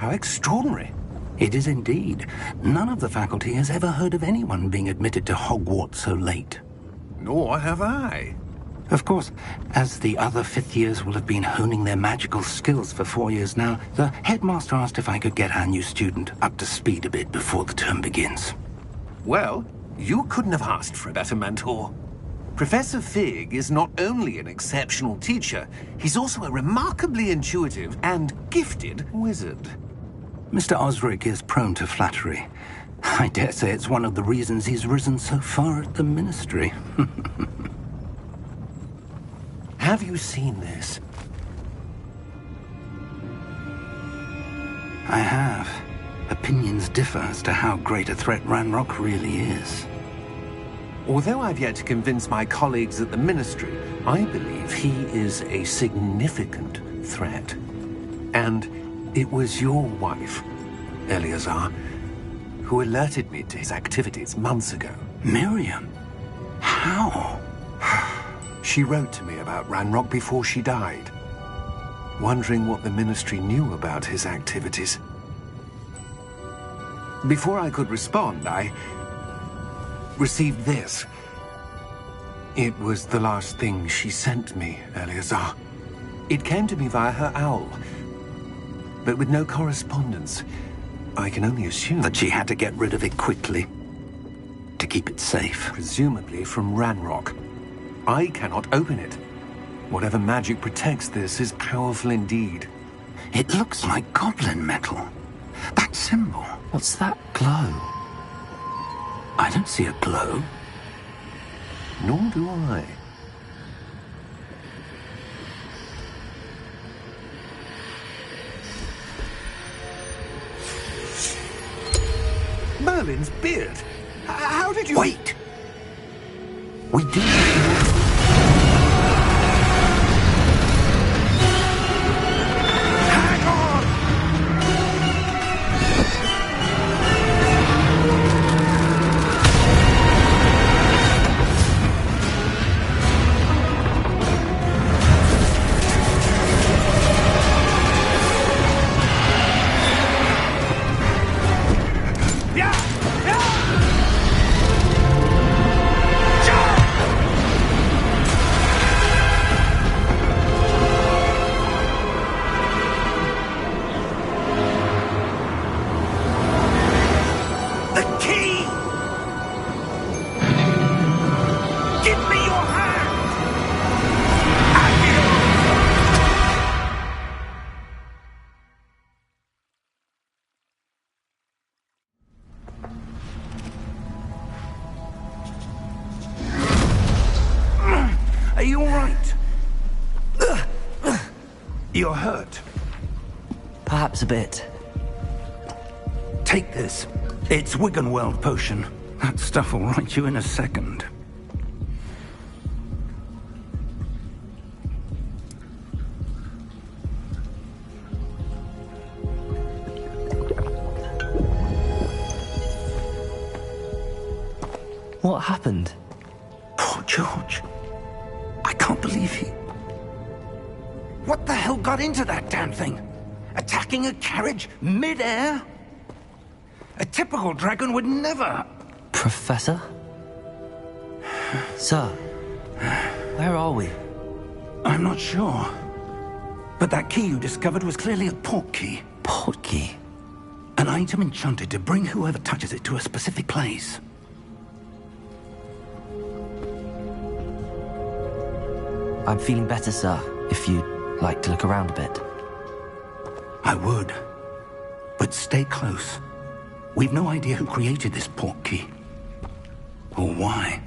How extraordinary. It is indeed. None of the faculty has ever heard of anyone being admitted to Hogwarts so late. Nor have I. Of course, as the other fifth years will have been honing their magical skills for 4 years now, the headmaster asked if I could get our new student up to speed a bit before the term begins. Well, you couldn't have asked for a better mentor. Professor Fig is not only an exceptional teacher, he's also a remarkably intuitive and gifted wizard. Mr. Osric is prone to flattery. I dare say it's one of the reasons he's risen so far at the ministry. Have you seen this? I have. Opinions differ as to how great a threat Ranrock really is. Although I've yet to convince my colleagues at the ministry, I believe he is a significant threat. And it was your wife, Eleazar, who alerted me to his activities months ago. Miriam? How? She wrote to me about Ranrock before she died, wondering what the ministry knew about his activities. Before I could respond, I received this. It was the last thing she sent me, Eleazar. It came to me via her owl, but with no correspondence. I can only assume that she had to get rid of it quickly, to keep it safe. Presumably from Ranrock. I cannot open it. Whatever magic protects this is powerful indeed. It looks like goblin metal. That symbol. What's that glow? I don't see a glow. Nor do I. Merlin's beard. How did you... Wait! We do... Are you all right? You're hurt. Perhaps a bit. Take this. It's Wiggenweld potion. That stuff will right you in a second. What happened? Poor George. I can't believe he... What the hell got into that damn thing? Attacking a carriage mid-air? A typical dragon would never... Professor? Sir, where are we? I'm not sure. But that key you discovered was clearly a port key. Port key? An item enchanted to bring whoever touches it to a specific place. I'm feeling better, sir, if you'd like to look around a bit. I would. But stay close. We've no idea who created this port key. Or why.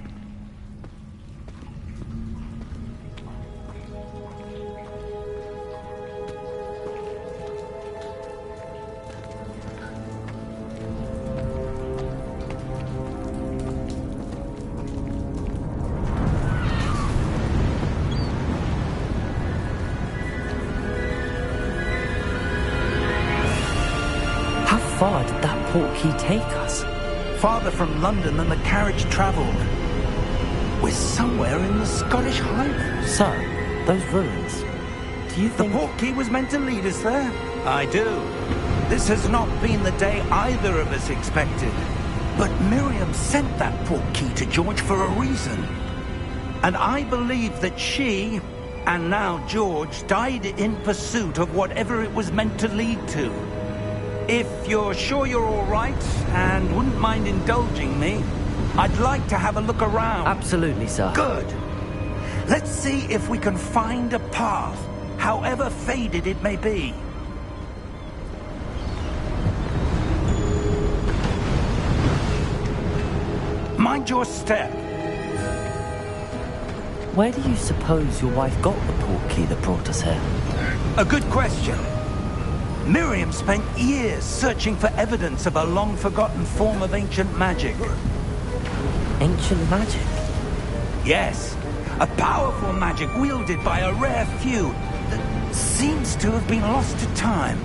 How far did that port key take us? Farther from London than the carriage travelled. We're somewhere in the Scottish Highlands. Sir, those ruins. Do you think... The port key was meant to lead us there? I do. This has not been the day either of us expected. But Miriam sent that portkey to George for a reason. And I believe that she, and now George, died in pursuit of whatever it was meant to lead to. If you're sure you're all right, and wouldn't mind indulging me, I'd like to have a look around. Absolutely, sir. Good. Let's see if we can find a path, however faded it may be. Mind your step. Where do you suppose your wife got the portkey that brought us here? A good question. Miriam spent years searching for evidence of a long-forgotten form of ancient magic. Ancient magic? Yes, a powerful magic wielded by a rare few that seems to have been lost to time.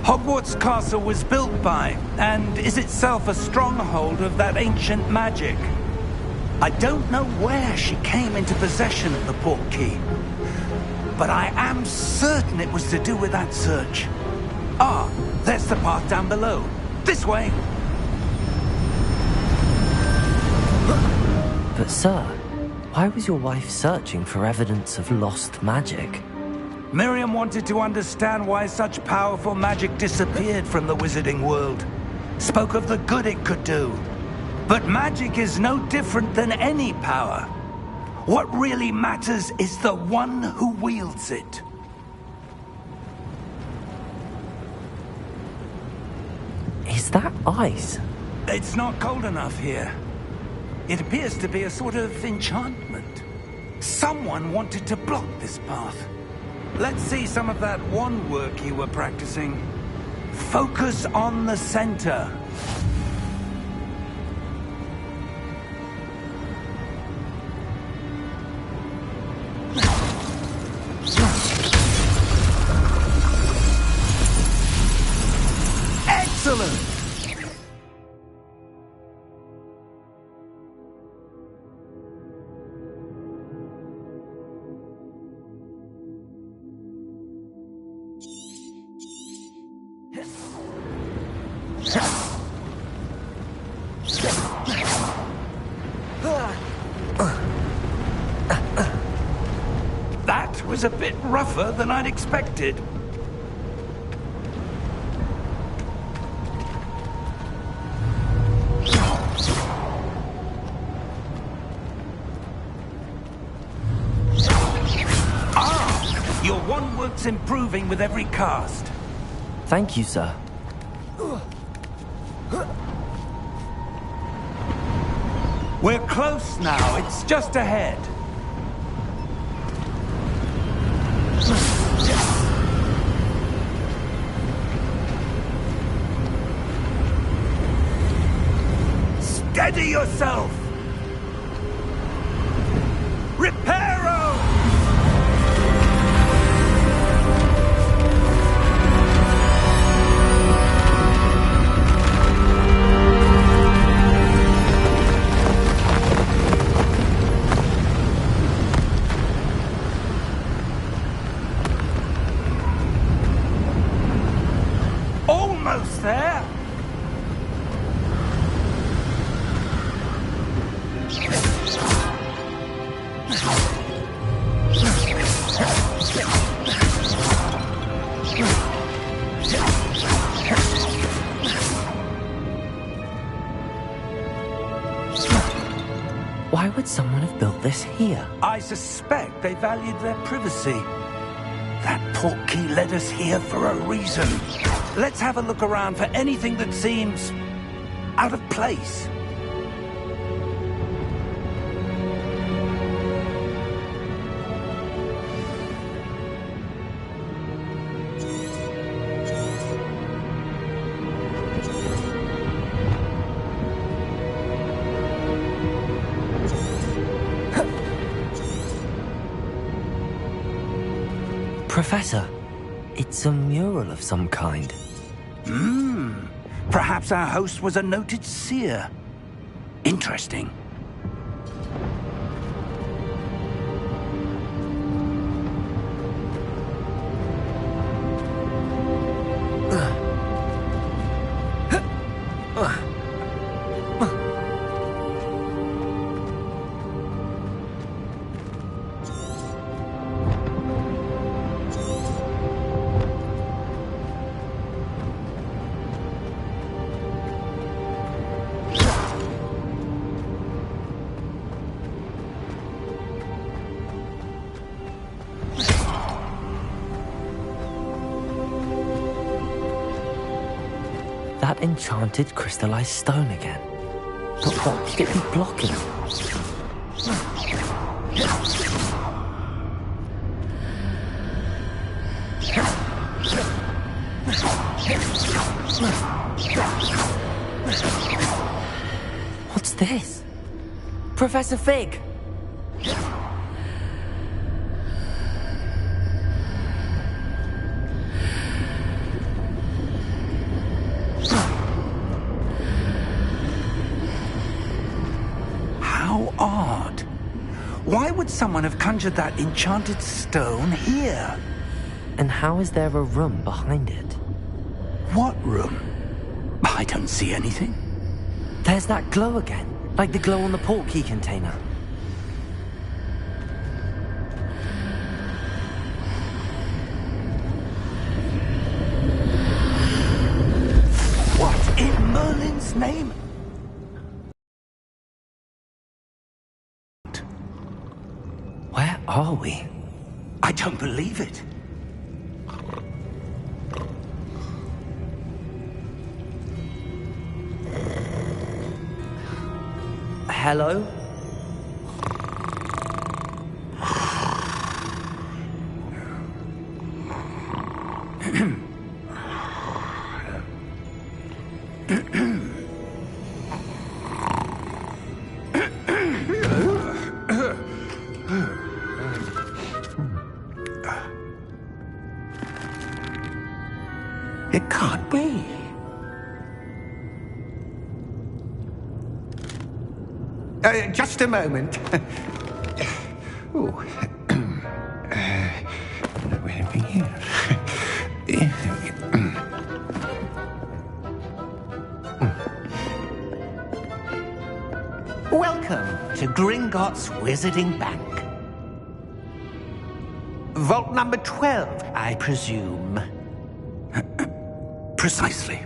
Hogwarts Castle was built by, and is itself a stronghold of that ancient magic. I don't know where she came into possession of the portkey, but I am certain it was to do with that search. Ah, there's the path down below. This way! But sir, why was your wife searching for evidence of lost magic? Miriam wanted to understand why such powerful magic disappeared from the wizarding world. Spoke of the good it could do. But magic is no different than any power. What really matters is the one who wields it. Is that ice? It's not cold enough here. It appears to be a sort of enchantment. Someone wanted to block this path. Let's see some of that wand work you were practicing. Focus on the center. Excellent! That was a bit rougher than I'd expected. Ah! Your wand work's improving with every cast. Thank you, sir. We're close now. It's just ahead. Steady yourself! Reparo! Almost there! Why would someone have built this here? I suspect they valued their privacy. That portkey led us here for a reason. Let's have a look around for anything that seems out of place. Professor, it's a mural of some kind. Perhaps our host was a noted seer. Interesting. That enchanted crystallized stone again. But what could it be blocking? What's this? Professor Fig! How odd. Why would someone have conjured that enchanted stone here? And how is there a room behind it? What room? I don't see anything. There's that glow again, like the glow on the portkey container. What in Merlin's name? Where are we? I don't believe it. Hello? It can't be. Just a moment. Oh. Where are we here? Welcome to Gringotts Wizarding Bank. Vault number 12, I presume. Precisely.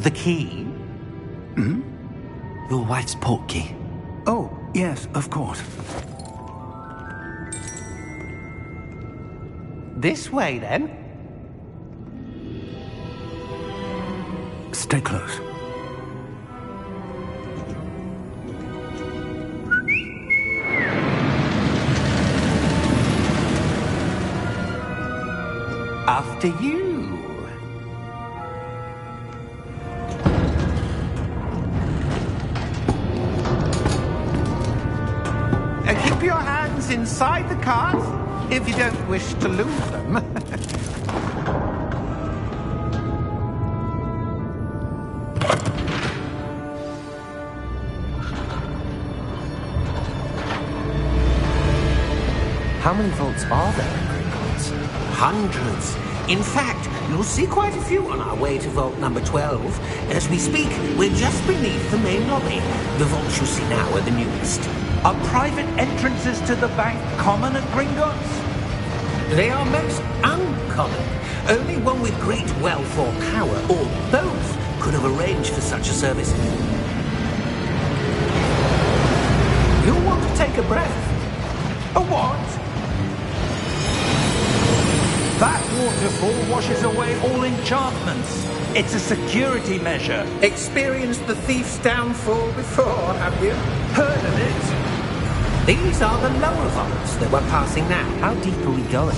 The key? Your wife's portkey. Oh, yes, of course. This way, then. Stay close. After you. Keep your hands inside the cart if you don't wish to lose them. How many vaults are there in Gringotts? Hundreds. In fact, you'll see quite a few on our way to vault number 12. As we speak, we're just beneath the main lobby. The vaults you see now are the newest. Are private entrances to the bank common at Gringotts? They are most uncommon. Only one with great wealth or power, or both, could have arranged for such a service. You'll want to take a breath. A what? That waterfall washes away all enchantments. It's a security measure. Experienced the thief's downfall before, have you? Heard of it? These are the lower vaults that we're passing now. How deep are we going?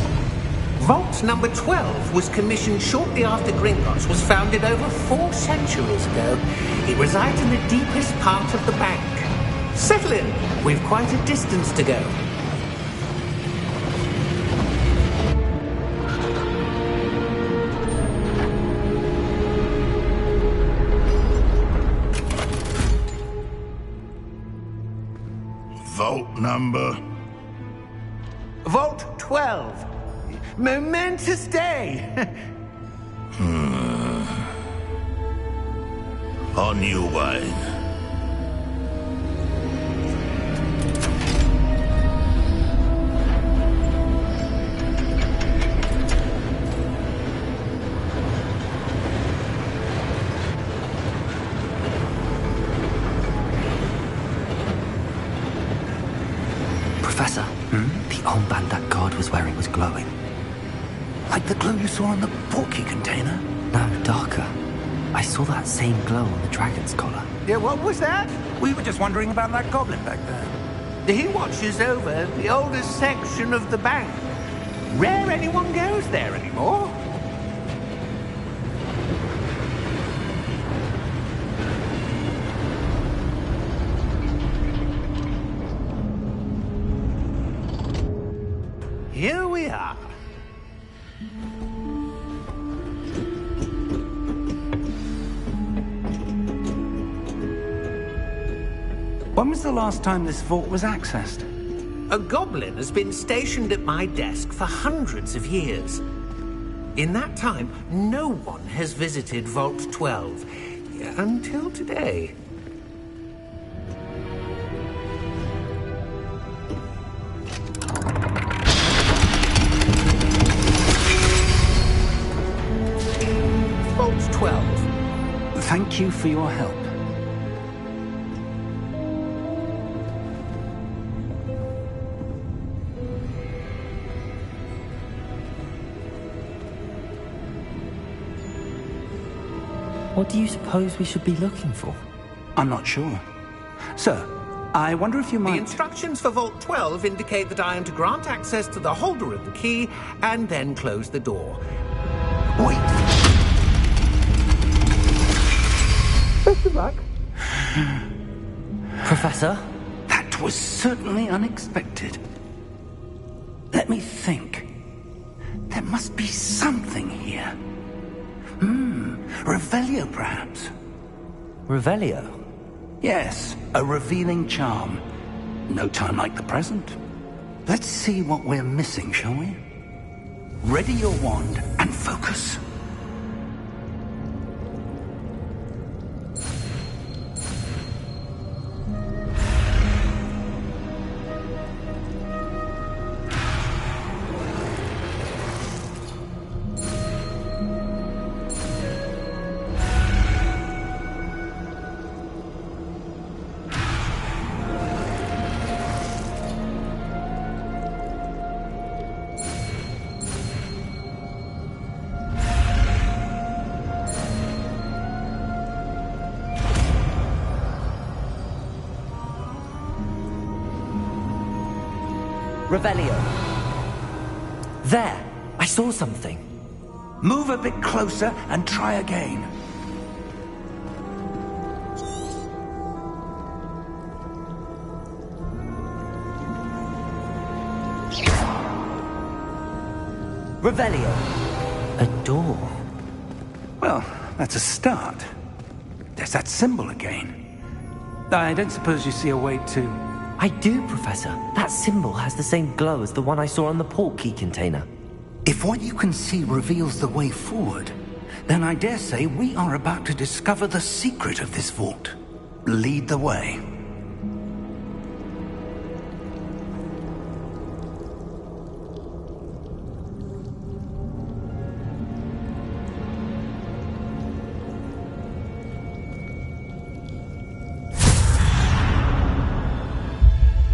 Vault number 12 was commissioned shortly after Gringotts was founded over 4 centuries ago. It resides in the deepest part of the bank. Settle in. We've quite a distance to go. Vault number? Vault 12. Momentous day. On new wine. Professor, the armband that guard was wearing was glowing. Like the glow you saw on the portkey container? No, darker. I saw that same glow on the dragon's collar. Yeah, what was that? We were just wondering about that goblin back there. He watches over the oldest section of the bank. Rare anyone goes there anymore. Here we are. When was the last time this vault was accessed? A goblin has been stationed at my desk for hundreds of years. In that time, no one has visited Vault 12 until today. Vault 12. Thank you for your help. What do you suppose we should be looking for? I'm not sure. Sir, I wonder if you The might... instructions for Vault 12 indicate that I am to grant access to the holder of the key and then close the door. Wait! Best of luck. Professor? That was certainly unexpected. Let me think. There must be something here. Revelio, perhaps? Revelio? Yes, a revealing charm. No time like the present. Let's see what we're missing, shall we? Ready your wand and focus. Revelio. There! I saw something. Move a bit closer and try again. Revelio. A door. Well, that's a start. There's that symbol again. I don't suppose you see a way to... I do, Professor. That symbol has the same glow as the one I saw on the port key container. If what you can see reveals the way forward, then I dare say we are about to discover the secret of this vault. Lead the way.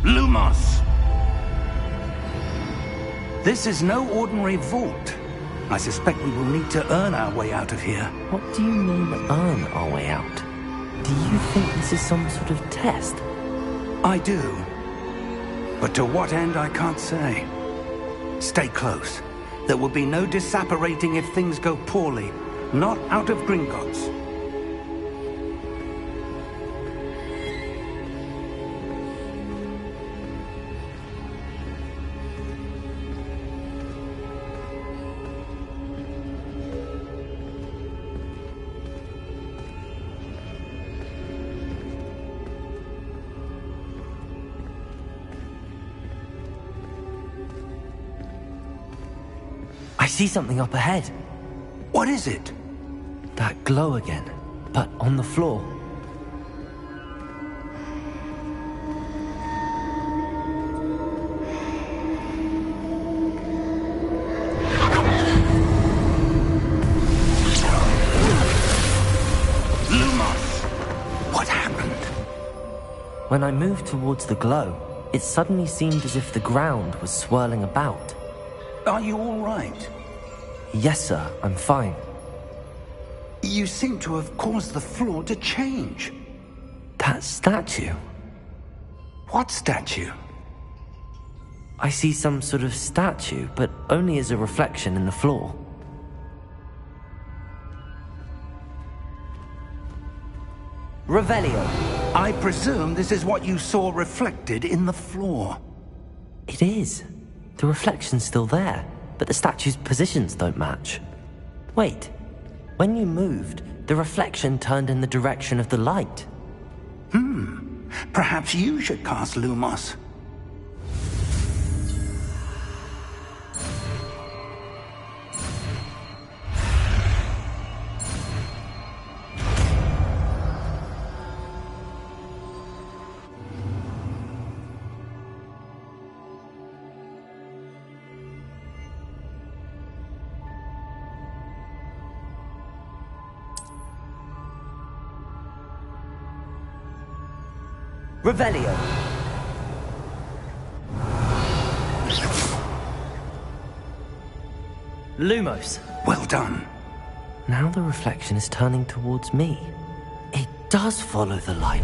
Lumos! This is no ordinary vault. I suspect we will need to earn our way out of here. What do you mean, earn our way out? Do you think this is some sort of test? I do. But to what end, I can't say. Stay close. There will be no disapparating if things go poorly. Not out of Gringotts. I see something up ahead. What is it? That glow again, but on the floor. Lumos! What happened? When I moved towards the glow, it suddenly seemed as if the ground was swirling about. Are you all right? Yes, sir, I'm fine. You seem to have caused the floor to change. That statue. What statue? I see some sort of statue, but only as a reflection in the floor. Revelio. I presume this is what you saw reflected in the floor. It is. The reflection's still there, but the statue's positions don't match. Wait. When you moved, the reflection turned in the direction of the light. Perhaps you should cast Lumos. Revelio. Lumos. Well done. Now the reflection is turning towards me. It does follow the light.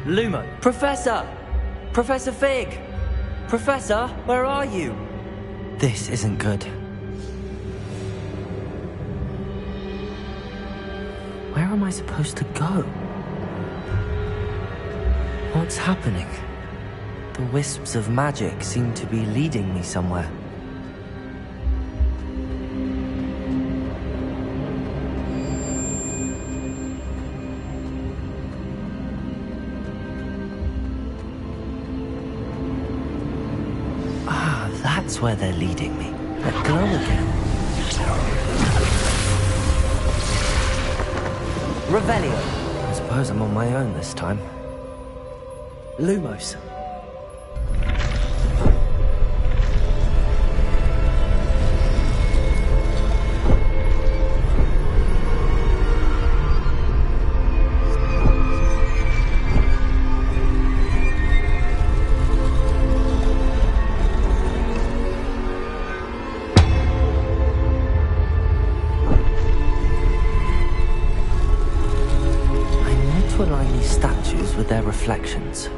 Lumo. Professor! Professor Fig! Professor, where are you? This isn't good. Where am I supposed to go? What's happening? The wisps of magic seem to be leading me somewhere. That's where they're leading me. That glow again. Revelio. I suppose I'm on my own this time. Lumos. With their reflections.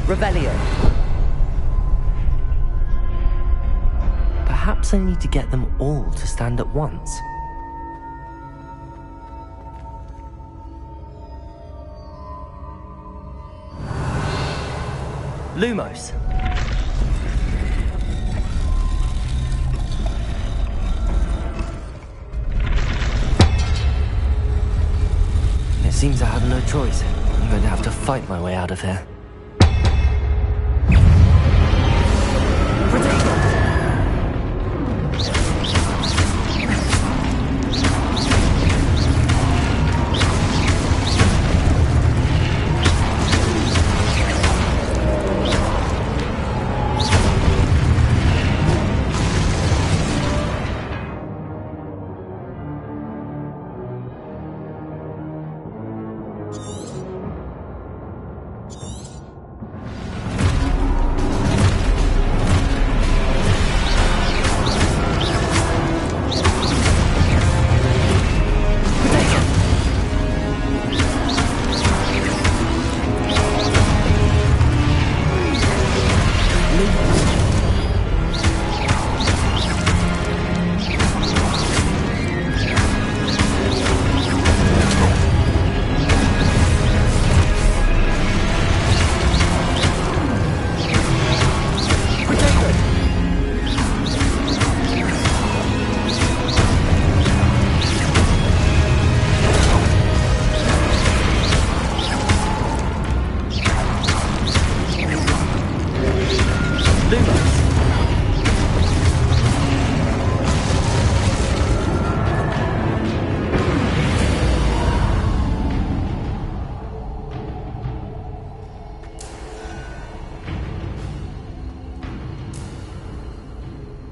Revelio. Perhaps I need to get them all to stand at once. Lumos. It seems I have no choice. I'm going to have to fight my way out of here.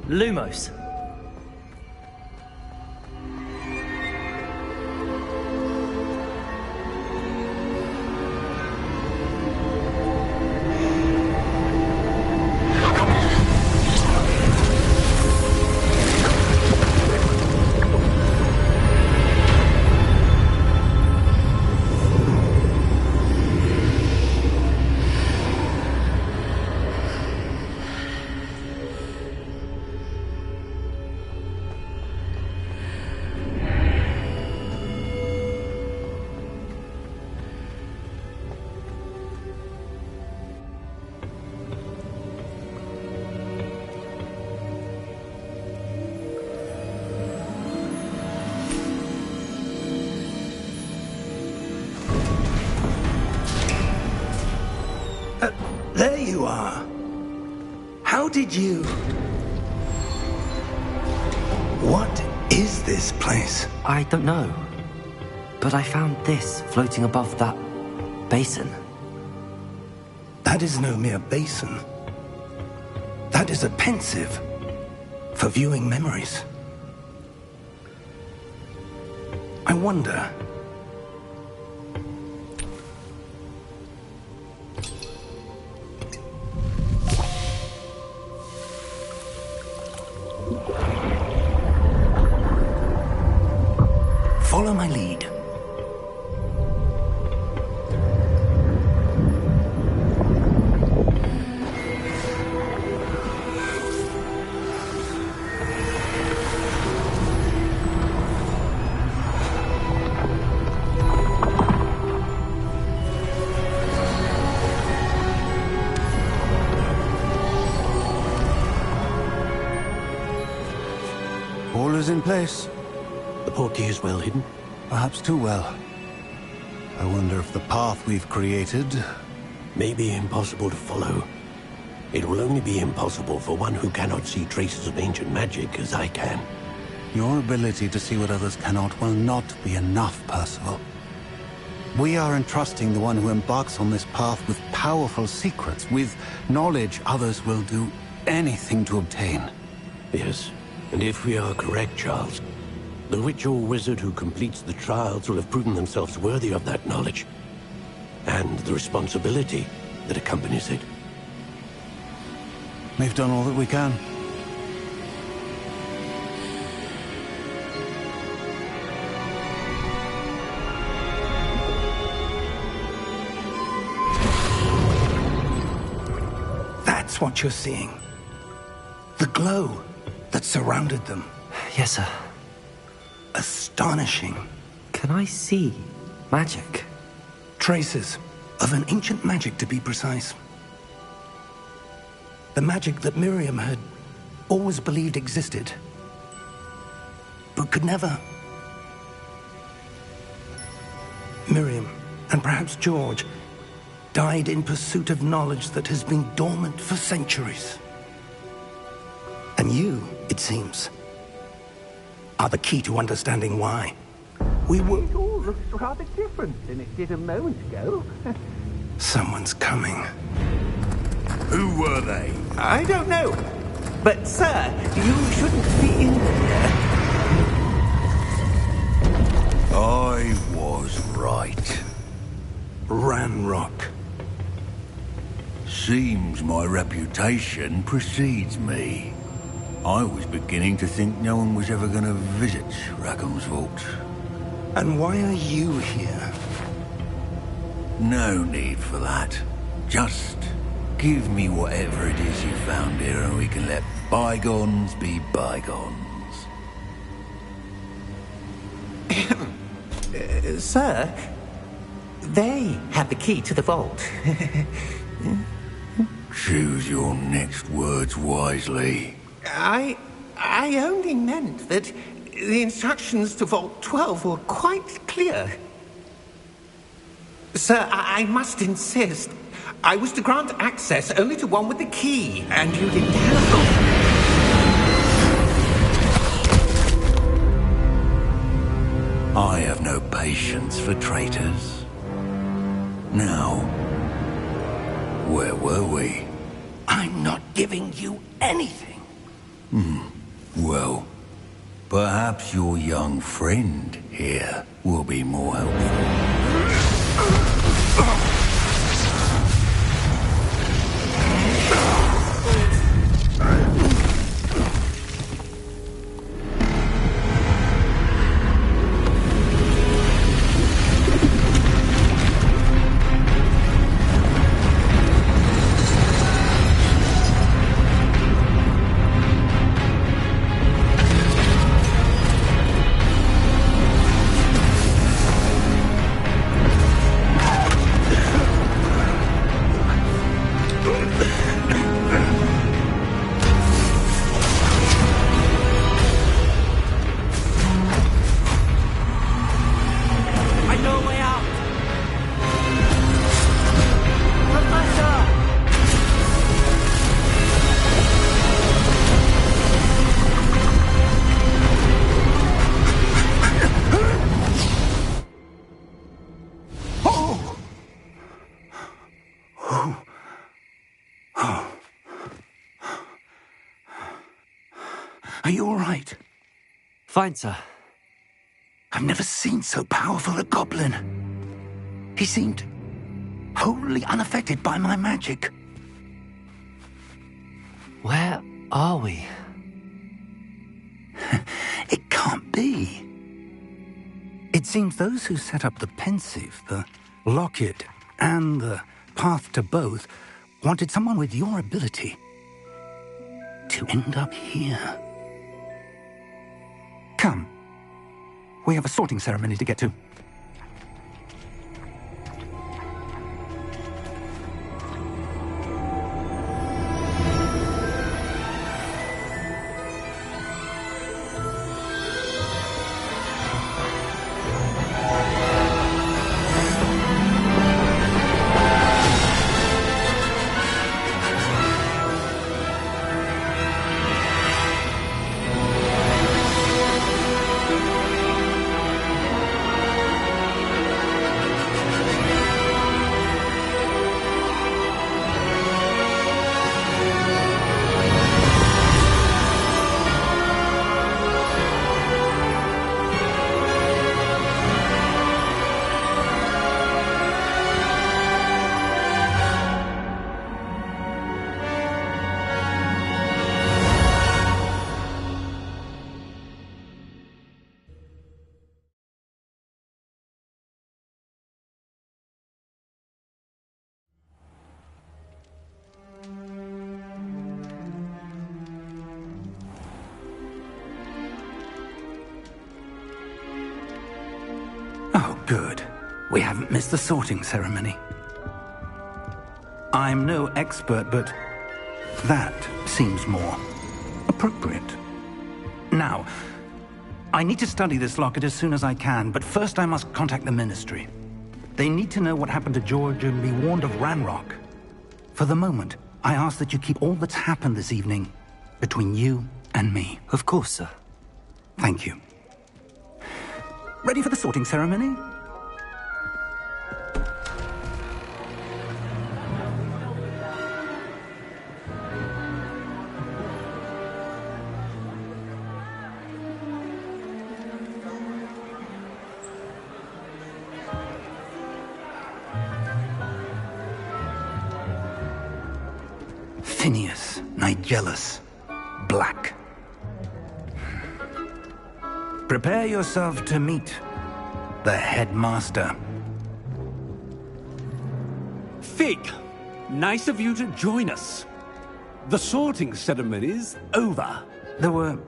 Lumos. There you are. How did you... What is this place? I don't know. But I found this floating above that basin. That is no mere basin. That is a pensive for viewing memories. I wonder... Follow my lead. All is in place. The portkey is well hidden. Perhaps too well. I wonder if the path we've created... May be impossible to follow. It will only be impossible for one who cannot see traces of ancient magic as I can. Your ability to see what others cannot will not be enough, Percival. We are entrusting the one who embarks on this path with powerful secrets, with knowledge others will do anything to obtain. Yes, and if we are correct, Charles, the witch or wizard who completes the trials will have proven themselves worthy of that knowledge, and the responsibility that accompanies it. We've done all that we can. That's what you're seeing. The glow that surrounded them. Yes, sir. Astonishing. Can I see magic? Traces of an ancient magic, to be precise. The magic that Miriam had always believed existed, but could never. Miriam, and perhaps George, died in pursuit of knowledge that has been dormant for centuries. And you, it seems, are the key to understanding why. It all looks rather different than it did a moment ago. Someone's coming. Who were they? I don't know. But, sir, you shouldn't be in there. I was right. Ranrock. Seems my reputation precedes me. I was beginning to think no one was ever going to visit Rackham's vault. And why are you here? No need for that. Just give me whatever it is you found here and we can let bygones be bygones. Sir, they have the key to the vault. Choose your next words wisely. I only meant that the instructions to Vault 12 were quite clear. Sir, I must insist. I was to grant access only to one with the key, and you didn't have. I have no patience for traitors. Now, where were we? I'm not giving you anything. Well, perhaps your young friend here will be more helpful. Are you all right? Fine, sir. I've never seen so powerful a goblin. He seemed wholly unaffected by my magic. Where are we? It can't be. It seems those who set up the pensive, the locket, and the path to both wanted someone with your ability to end up here. Come. We have a sorting ceremony to get to. Oh, good. We haven't missed the sorting ceremony. I'm no expert, but That seems more appropriate. Now, I need to study this locket as soon as I can, but first I must contact the Ministry. They need to know what happened to George and be warned of Ranrock. For the moment, I ask that you keep all that's happened this evening between you and me. Of course, sir. Thank you. Ready for the sorting ceremony? Phineas, Nigellus, Black. Prepare yourself to meet the headmaster. Fig, nice of you to join us. The sorting ceremony's over. There were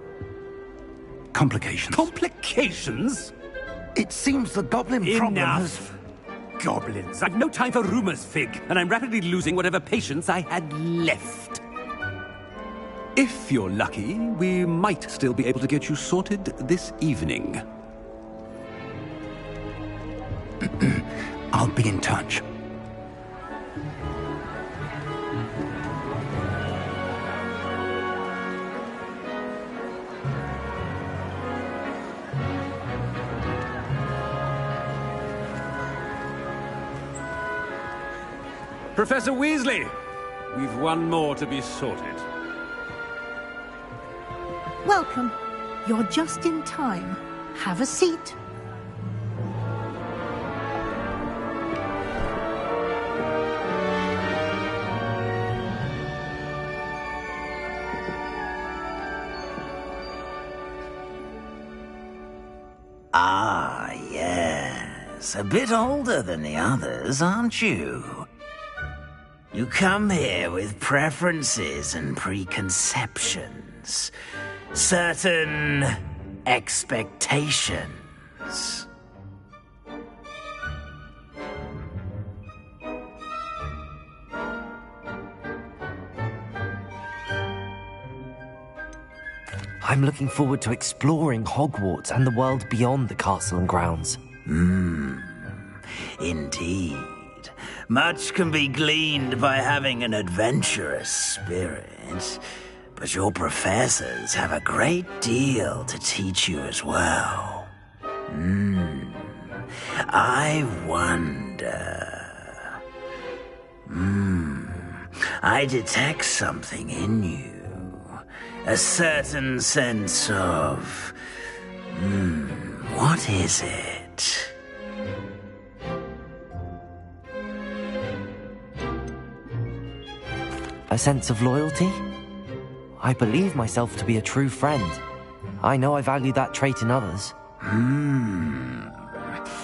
complications. Complications? It seems the goblin problem has... Enough! Goblins. I've no time for rumors, Fig, and I'm rapidly losing whatever patience I had left. If you're lucky, we might still be able to get you sorted this evening. I'll be in touch. Professor Weasley, we've one more to be sorted. Welcome. You're just in time. Have a seat. Ah, yes. A bit older than the others, aren't you? You come here with preferences and preconceptions. Certain expectations. I'm looking forward to exploring Hogwarts and the world beyond the castle and grounds. Indeed. Much can be gleaned by having an adventurous spirit, but your professors have a great deal to teach you as well. I wonder... I detect something in you. A certain sense of... what is it? A sense of loyalty? I believe myself to be a true friend. I know I value that trait in others.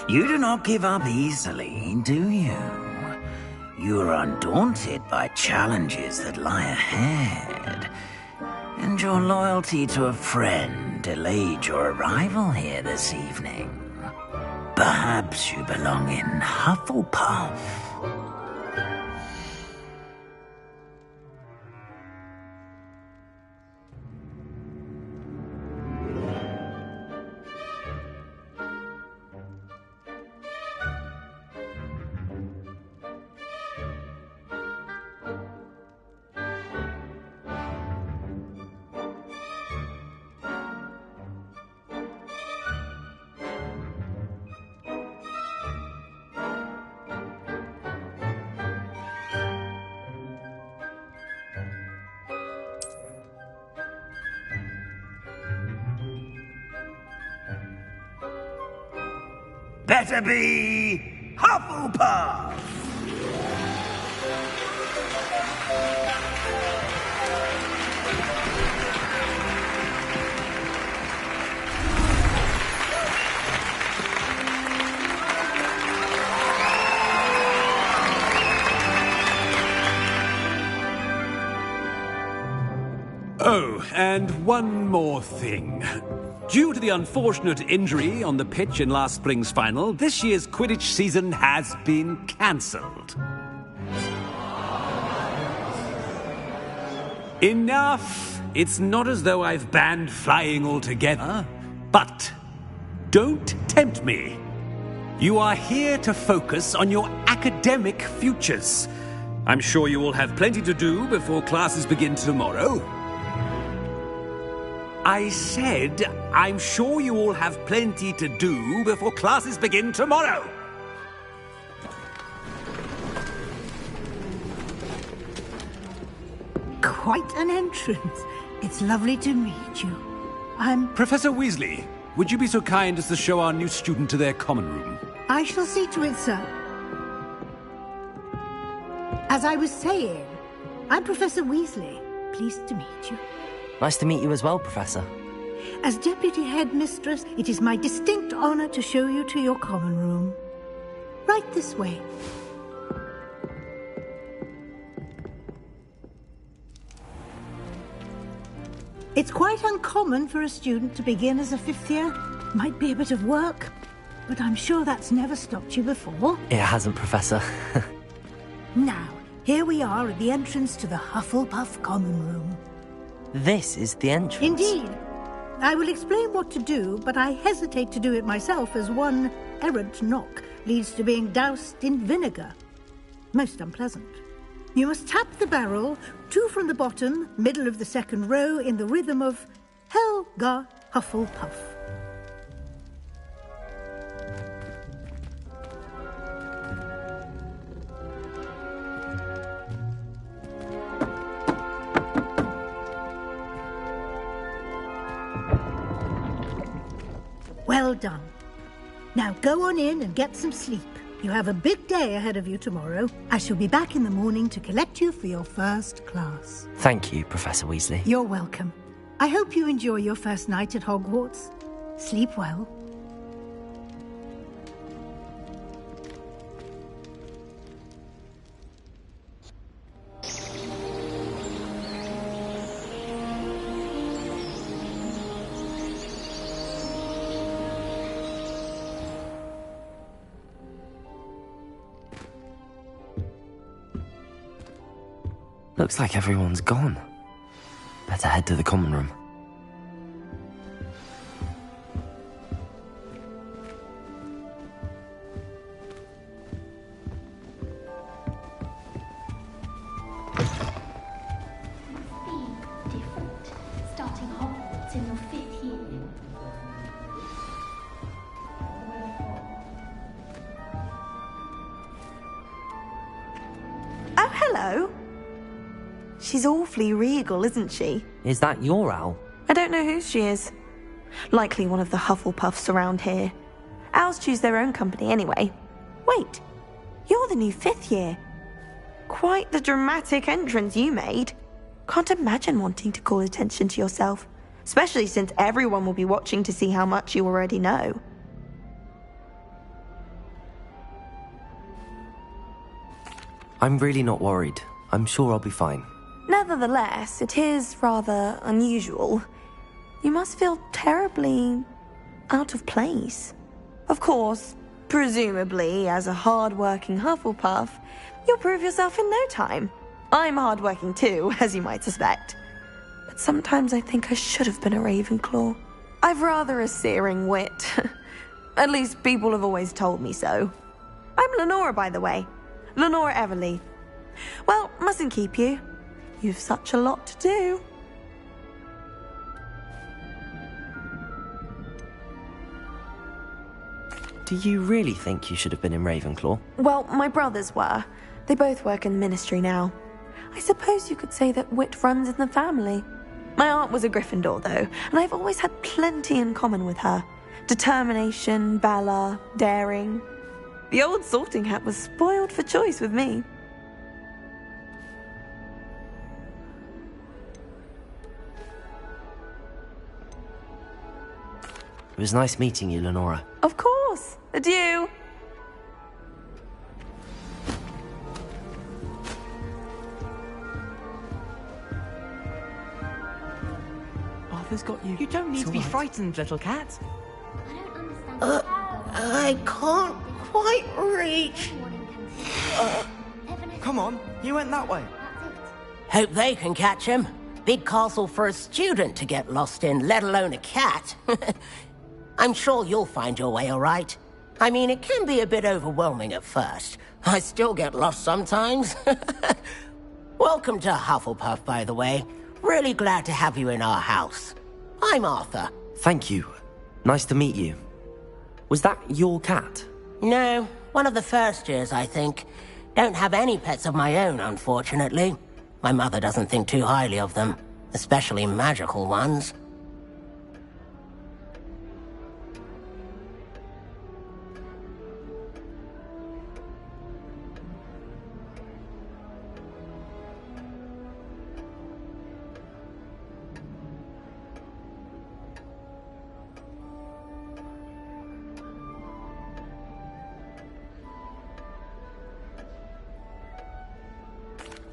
You do not give up easily, do you? You are undaunted by challenges that lie ahead. And your loyalty to a friend delayed your arrival here this evening. Perhaps you belong in Hufflepuff. Better be Hufflepuff! Oh, and one more thing. Due to the unfortunate injury on the pitch in last spring's final, this year's Quidditch season has been cancelled. Enough! It's not as though I've banned flying altogether. But don't tempt me. You are here to focus on your academic futures. I'm sure you will have plenty to do before classes begin tomorrow. I said, I'm sure you all have plenty to do before classes begin tomorrow. Quite an entrance. It's lovely to meet you. I'm... Professor Weasley, would you be so kind as to show our new student to their common room? I shall see to it, sir. As I was saying, I'm Professor Weasley. Pleased to meet you. Nice to meet you as well, Professor. As Deputy Headmistress, it is my distinct honor to show you to your common room. Right this way. It's quite uncommon for a student to begin as a fifth year. Might be a bit of work, but I'm sure that's never stopped you before. It hasn't, Professor. Now, here we are at the entrance to the Hufflepuff common room. This is the entrance. Indeed. I will explain what to do, but I hesitate to do it myself as one errant knock leads to being doused in vinegar. Most unpleasant. You must tap the barrel, 2 from the bottom, middle of the second row, in the rhythm of Helga Hufflepuff. Well done. Now go on in and get some sleep. You have a big day ahead of you tomorrow. I shall be back in the morning to collect you for your first class. Thank you, Professor Weasley. You're welcome. I hope you enjoy your first night at Hogwarts. Sleep well. Looks like everyone's gone. Better head to the common room. Different. Starting Hogwarts in your 5th year. Oh, hello. She's awfully regal, isn't she? Is that your owl? I don't know who she is. Likely one of the Hufflepuffs around here. Owls choose their own company anyway. Wait, you're the new 5th year. Quite the dramatic entrance you made. Can't imagine wanting to call attention to yourself, especially since everyone will be watching to see how much you already know. I'm really not worried. I'm sure I'll be fine. Nevertheless, it is rather unusual. You must feel terribly out of place. Of course, presumably, as a hard-working Hufflepuff, you'll prove yourself in no time. I'm hard-working too, as you might suspect. But sometimes I think I should have been a Ravenclaw. I've rather a searing wit. At least people have always told me so. I'm Lenora, by the way. Lenora Everleigh. Well, mustn't keep you. You've such a lot to do. Do you really think you should have been in Ravenclaw? Well, my brothers were. They both work in the Ministry now. I suppose you could say that wit runs in the family. My aunt was a Gryffindor, though, and I've always had plenty in common with her. Determination, valor, daring. The old sorting hat was spoiled for choice with me. It was nice meeting you, Lenora. Of course. Adieu. Arthur's got you. You don't need to be frightened, little cat. I don't understand I can't quite reach. Come on, you went that way. Hope they can catch him. Big castle for a student to get lost in, let alone a cat. I'm sure you'll find your way all right. I mean, it can be a bit overwhelming at first. I still get lost sometimes. Welcome to Hufflepuff, by the way. Really glad to have you in our house. I'm Arthur. Thank you. Nice to meet you. Was that your cat? No, one of the first years, I think. Don't have any pets of my own, unfortunately. My mother doesn't think too highly of them, especially magical ones.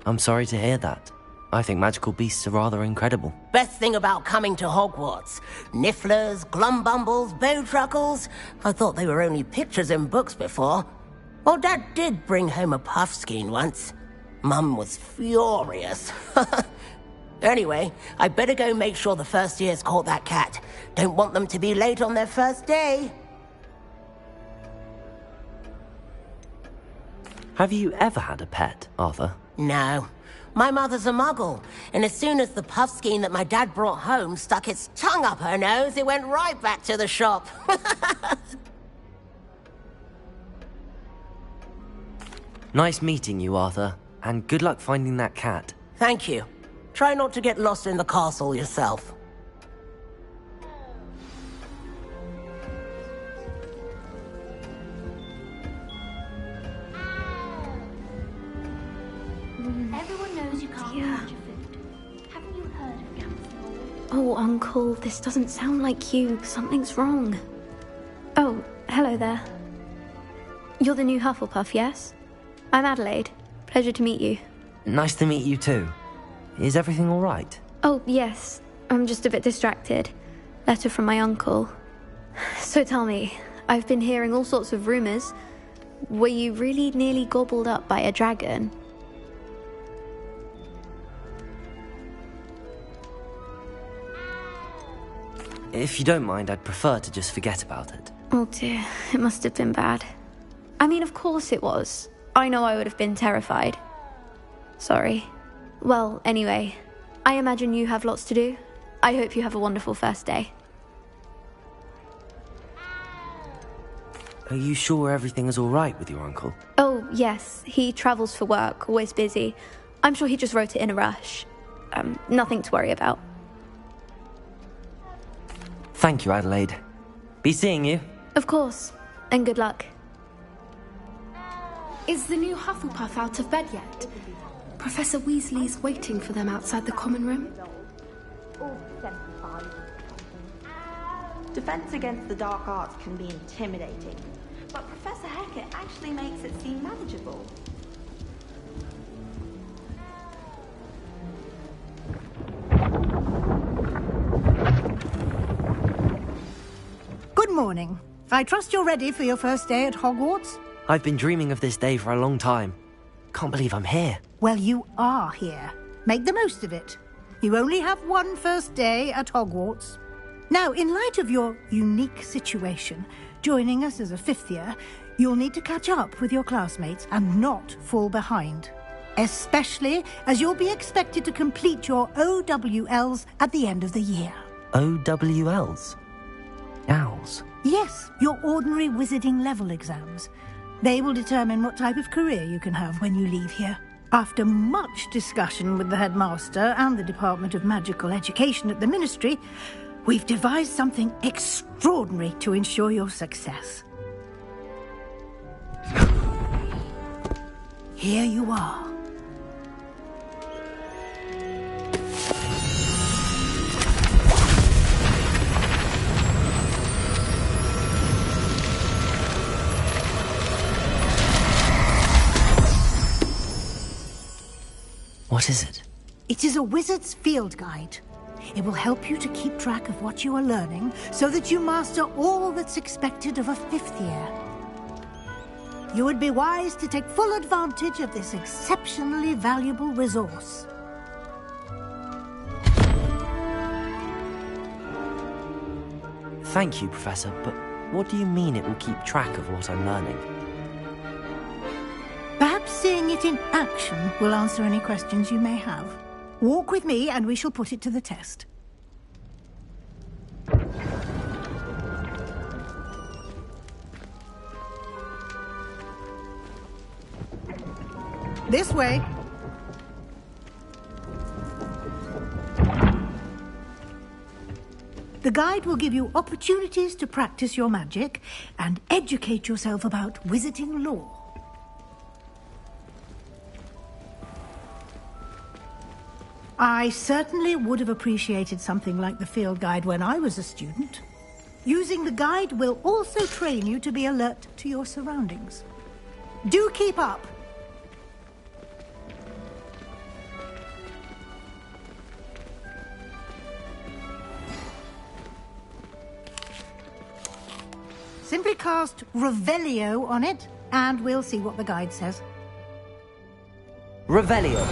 I'm sorry to hear that. I think magical beasts are rather incredible. Best thing about coming to Hogwarts. Nifflers, glumbumbles, bowtruckles. I thought they were only pictures in books before. Well, Dad did bring home a puffskein once. Mum was furious. Anyway, I better go make sure the first years caught that cat. Don't want them to be late on their first day. Have you ever had a pet, Arthur? No. My mother's a muggle, and as soon as the puffskein that my dad brought home stuck its tongue up her nose, it went right back to the shop. Nice meeting you, Arthur, and good luck finding that cat. Thank you. Try not to get lost in the castle yourself. Everyone knows you can't manage your food. Haven't you heard of Gamsey? Oh, Uncle, this doesn't sound like you. Something's wrong. Oh, hello there. You're the new Hufflepuff, yes? I'm Adelaide. Pleasure to meet you. Nice to meet you too. Is everything all right? Oh, yes. I'm just a bit distracted. Letter from my uncle. So tell me, I've been hearing all sorts of rumors. Were you really nearly gobbled up by a dragon? If you don't mind, I'd prefer to just forget about it. Oh dear, it must have been bad. I mean, of course it was. I know I would have been terrified. Sorry. Well, anyway, I imagine you have lots to do. I hope you have a wonderful first day. Are you sure everything is all right with your uncle? Oh, yes. He travels for work, always busy. I'm sure he just wrote it in a rush. Nothing to worry about. Thank you, Adelaide. Be seeing you. Of course. And good luck. Is the new Hufflepuff out of bed yet? Professor Weasley's waiting for them outside the common room. Defense against the dark arts can be intimidating, but Professor Hecat actually makes it seem manageable. Good morning. I trust you're ready for your first day at Hogwarts? I've been dreaming of this day for a long time. Can't believe I'm here. Well, you are here. Make the most of it. You only have one first day at Hogwarts. Now, in light of your unique situation, joining us as a fifth year, you'll need to catch up with your classmates and not fall behind. Especially as you'll be expected to complete your OWLs at the end of the year. OWLs? Owls? Yes, your ordinary wizarding level exams. They will determine what type of career you can have when you leave here. After much discussion with the headmaster and the Department of Magical Education at the Ministry, we've devised something extraordinary to ensure your success. Here you are. What is it? It is a wizard's field guide. It will help you to keep track of what you are learning so that you master all that's expected of a fifth year. You would be wise to take full advantage of this exceptionally valuable resource. Thank you, Professor, but what do you mean it will keep track of what I'm learning? Perhaps seeing it in action will answer any questions you may have. Walk with me and we shall put it to the test. This way. The guide will give you opportunities to practice your magic and educate yourself about wizarding lore. I certainly would have appreciated something like the field guide when I was a student. Using the guide will also train you to be alert to your surroundings. Do keep up! Simply cast Revelio on it, and we'll see what the guide says. Revelio.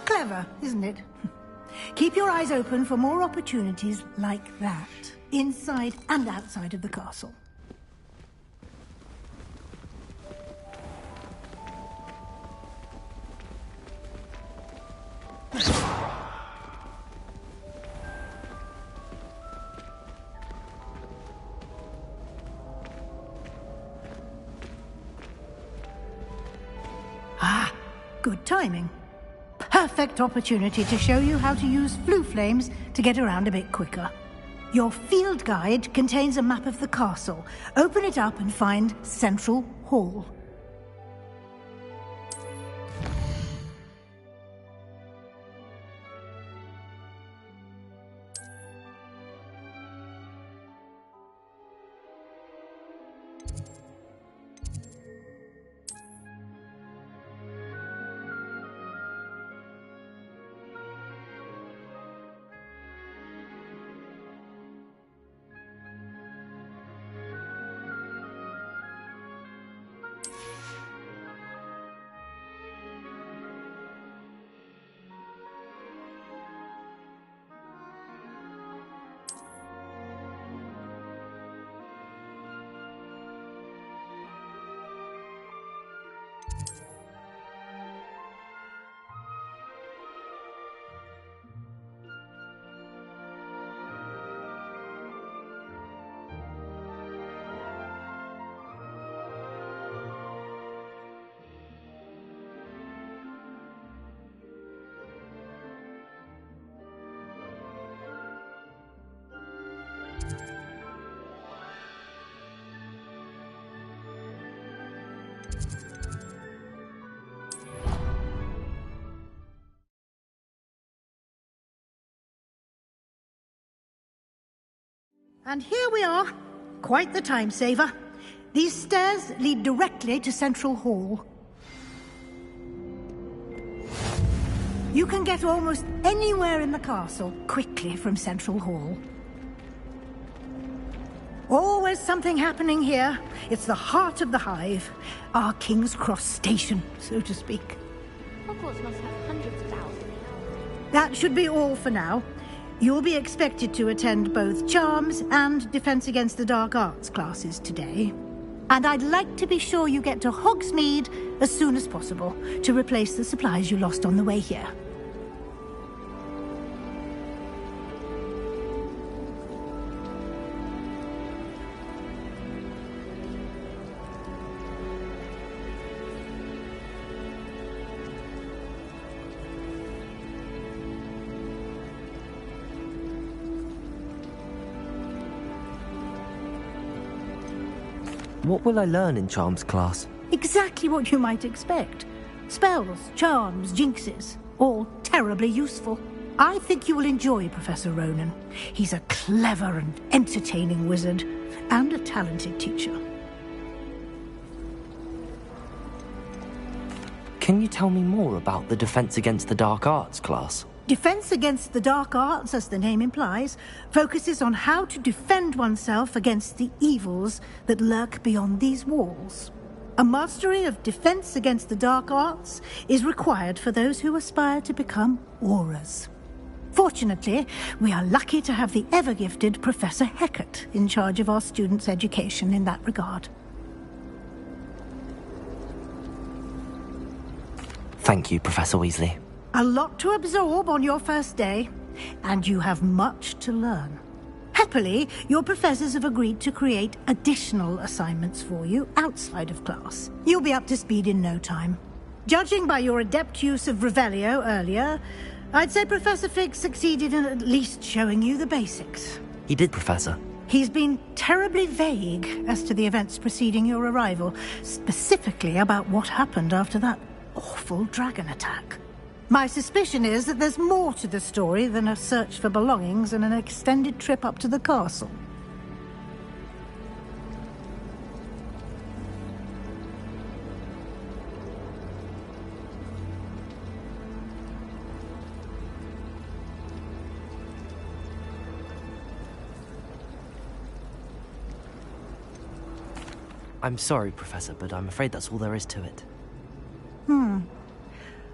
Clever, isn't it? Keep your eyes open for more opportunities like that, inside and outside of the castle. Ah, good timing. Perfect opportunity to show you how to use flue flames to get around a bit quicker. Your field guide contains a map of the castle. Open it up and find Central Hall. And here we are. Quite the time saver. These stairs lead directly to Central Hall. You can get almost anywhere in the castle quickly from Central Hall. Always something happening here. It's the heart of the hive. Our King's Cross station, so to speak. Hogwarts must have hundreds of thousands. That should be all for now. You'll be expected to attend both Charms and Defense Against the Dark Arts classes today. And I'd like to be sure you get to Hogsmeade as soon as possible to replace the supplies you lost on the way here. What will I learn in charms class? Exactly what you might expect. Spells, charms, jinxes, all terribly useful. I think you will enjoy Professor Ronan. He's a clever and entertaining wizard, and a talented teacher. Can you tell me more about the Defense Against the Dark Arts class? Defense Against the Dark Arts, as the name implies, focuses on how to defend oneself against the evils that lurk beyond these walls. A mastery of Defense Against the Dark Arts is required for those who aspire to become auras. Fortunately, we are lucky to have the ever-gifted Professor Hecat in charge of our students' education in that regard. Thank you, Professor Weasley. A lot to absorb on your first day, and you have much to learn. Happily, your professors have agreed to create additional assignments for you outside of class. You'll be up to speed in no time. Judging by your adept use of Revelio earlier, I'd say Professor Fig succeeded in at least showing you the basics. He did, Professor. He's been terribly vague as to the events preceding your arrival, specifically about what happened after that awful dragon attack. My suspicion is that there's more to the story than a search for belongings and an extended trip up to the castle. I'm sorry, Professor, but I'm afraid that's all there is to it.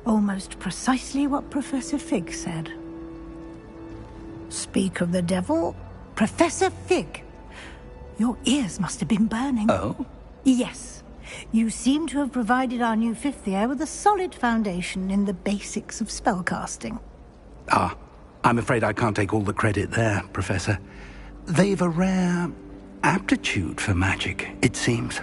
Almost precisely what Professor Fig said. Speak of the devil, Professor Fig. Your ears must have been burning. Oh? Yes. You seem to have provided our new fifth year with a solid foundation in the basics of spellcasting. Ah, I'm afraid I can't take all the credit there, Professor. They've a rare aptitude for magic, it seems.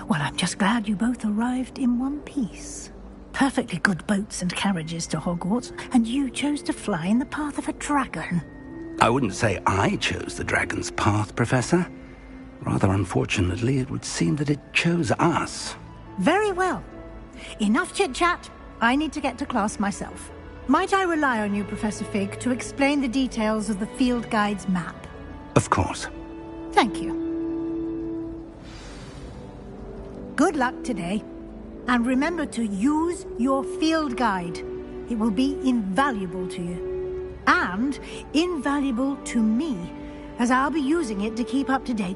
Well, I'm just glad you both arrived in one piece. Perfectly good boats and carriages to Hogwarts, and you chose to fly in the path of a dragon. I wouldn't say I chose the dragon's path, Professor. Rather unfortunately, it would seem that it chose us. Very well. Enough chit-chat. I need to get to class myself. Might I rely on you, Professor Fig, to explain the details of the field guide's map? Of course. Thank you. Good luck today. And remember to use your field guide. It will be invaluable to you. And invaluable to me, as I'll be using it to keep up to date